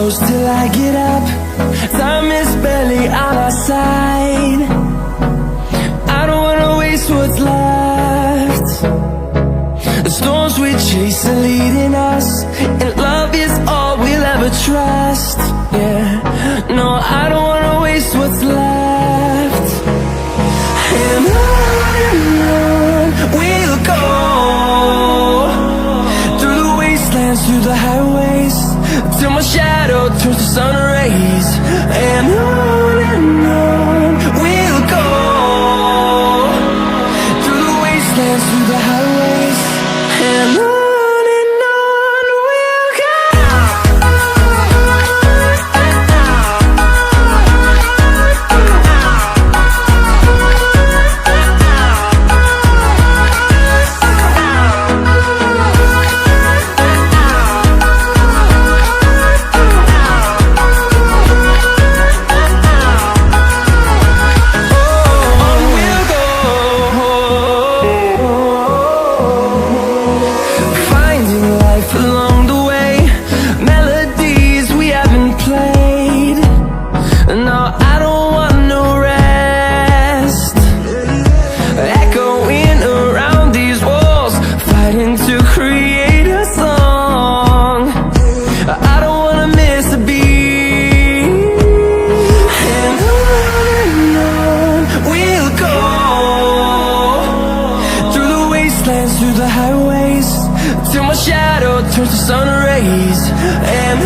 close till I get up. Time is barely on our side. I don't wanna waste what's left. The storms we chase are leading us, and love is all we'll ever trust. Yeah, no, I don't wanna waste what's left. And on we'll go, through the wastelands, through the highways, till my shadow turns to sun rays. And on we'll go, through the wastelands, through the highways, and on we'll go. Along the way, melodies we haven't played. No, I don't want no rest. Echoing around these walls, fighting to create a song. I don't wanna miss a beat. And on we'll go, through the wastelands, through the highways, till my shadow turns to sun rays. And